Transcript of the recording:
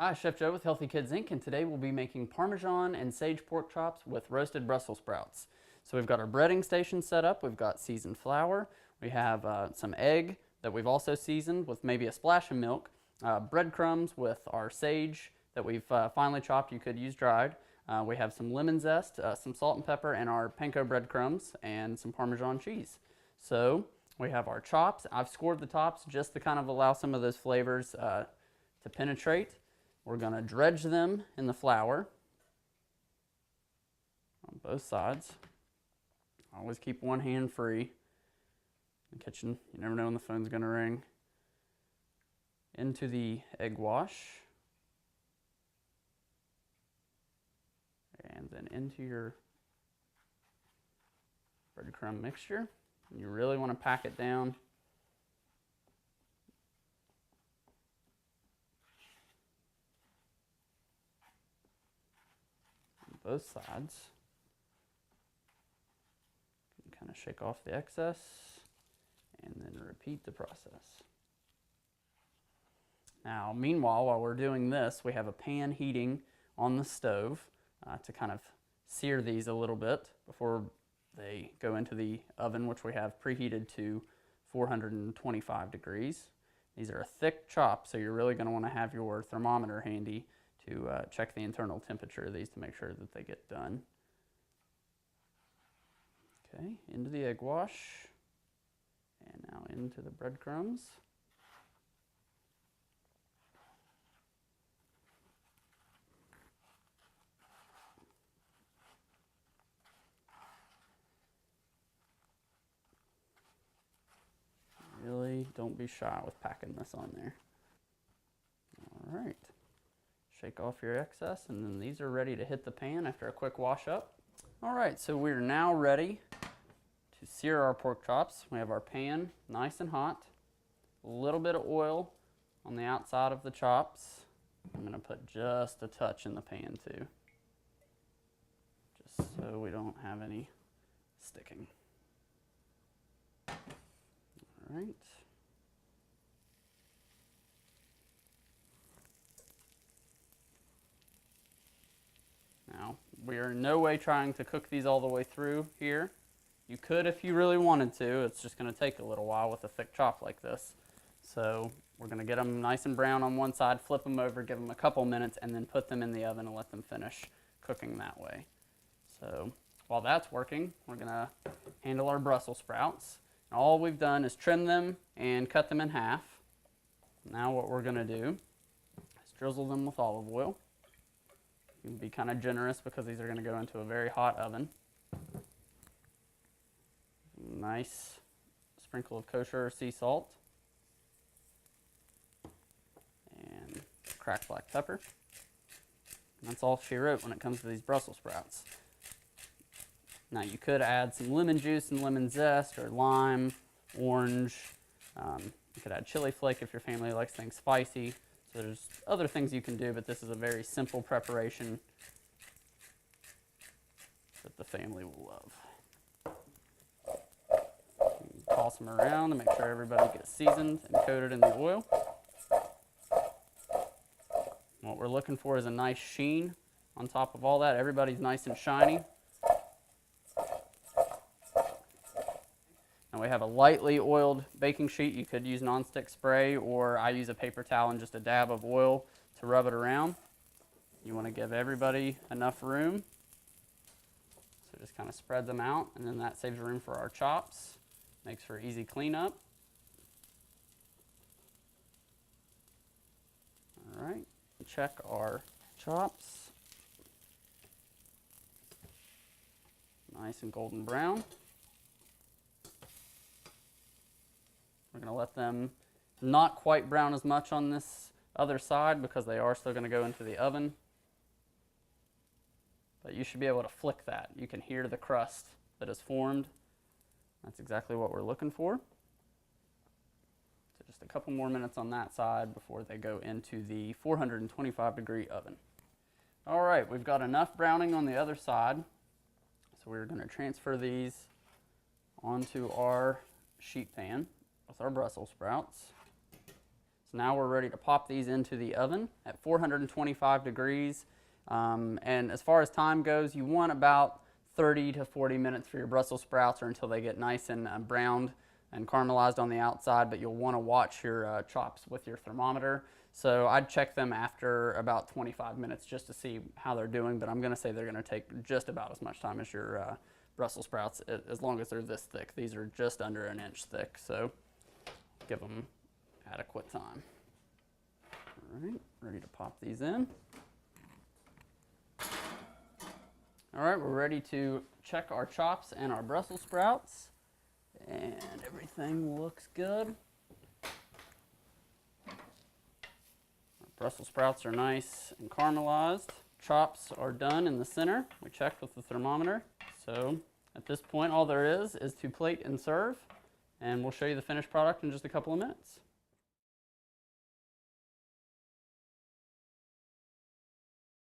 Hi, Chef Joe with Healthy Kids Inc. and today we'll be making Parmesan and sage pork chops with roasted Brussels sprouts. So we've got our breading station set up, we've got seasoned flour, we have some egg that we've also seasoned with maybe a splash of milk, breadcrumbs with our sage that we've finely chopped, you could use dried. We have some lemon zest, some salt and pepper, and our panko breadcrumbs, and some Parmesan cheese. So we have our chops. I've scored the tops just to kind of allow some of those flavors to penetrate. We're going to dredge them in the flour on both sides. Always keep one hand free. In the kitchen, you never know when the phone's going to ring. Into the egg wash. And then into your breadcrumb mixture. You really want to pack it down. Both sides. You can kind of shake off the excess and then repeat the process. Now, meanwhile, while we're doing this, we have a pan heating on the stove to kind of sear these a little bit before they go into the oven, which we have preheated to 425 degrees. These are a thick chop, so you're really going to want to have your thermometer handy to check the internal temperature of these to make sure that they get done. Okay, into the egg wash, and now into the breadcrumbs. Really don't be shy with packing this on there. All right. Shake off your excess, and then these are ready to hit the pan after a quick wash up. All right, so we're now ready to sear our pork chops. We have our pan nice and hot, a little bit of oil on the outside of the chops. I'm gonna put just a touch in the pan too, just so we don't have any sticking. All right. Now, we are in no way trying to cook these all the way through here. You could if you really wanted to. It's just going to take a little while with a thick chop like this. So we're going to get them nice and brown on one side, flip them over, give them a couple minutes, and then put them in the oven and let them finish cooking that way. So while that's working, we're going to handle our Brussels sprouts. And all we've done is trim them and cut them in half. Now what we're going to do is drizzle them with olive oil. You can be kind of generous because these are going to go into a very hot oven. Nice sprinkle of kosher sea salt. And cracked black pepper. And that's all she wrote when it comes to these Brussels sprouts. Now you could add some lemon juice and lemon zest or lime, orange. You could add chili flake if your family likes things spicy. So there's other things you can do, but this is a very simple preparation that the family will love. Toss them around to make sure everybody gets seasoned and coated in the oil. What we're looking for is a nice sheen on top of all that. Everybody's nice and shiny. Now we have a lightly oiled baking sheet. You could use nonstick spray, or I use a paper towel and just a dab of oil to rub it around. You want to give everybody enough room. So just kind of spread them out, and then that saves room for our chops. Makes for easy cleanup. All right, check our chops. Nice and golden brown. We're going to let them not quite brown as much on this other side because they are still going to go into the oven. But you should be able to flick that. You can hear the crust that is formed. That's exactly what we're looking for. So just a couple more minutes on that side before they go into the 425 degree oven. All right, we've got enough browning on the other side. So we're going to transfer these onto our sheet pan with our Brussels sprouts. So now we're ready to pop these into the oven at 425 degrees. And as far as time goes, you want about 30 to 40 minutes for your Brussels sprouts, or until they get nice and browned and caramelized on the outside, but you'll want to watch your chops with your thermometer. So I'd check them after about 25 minutes just to see how they're doing, but I'm going to say they're going to take just about as much time as your Brussels sprouts, as long as they're this thick. These are just under an inch thick, so give them adequate time. All right, ready to pop these in. All right, we're ready to check our chops and our Brussels sprouts, and everything looks good. Our Brussels sprouts are nice and caramelized. Chops are done in the center. We checked with the thermometer. So at this point, all there is to plate and serve, and we'll show you the finished product in just a couple of minutes.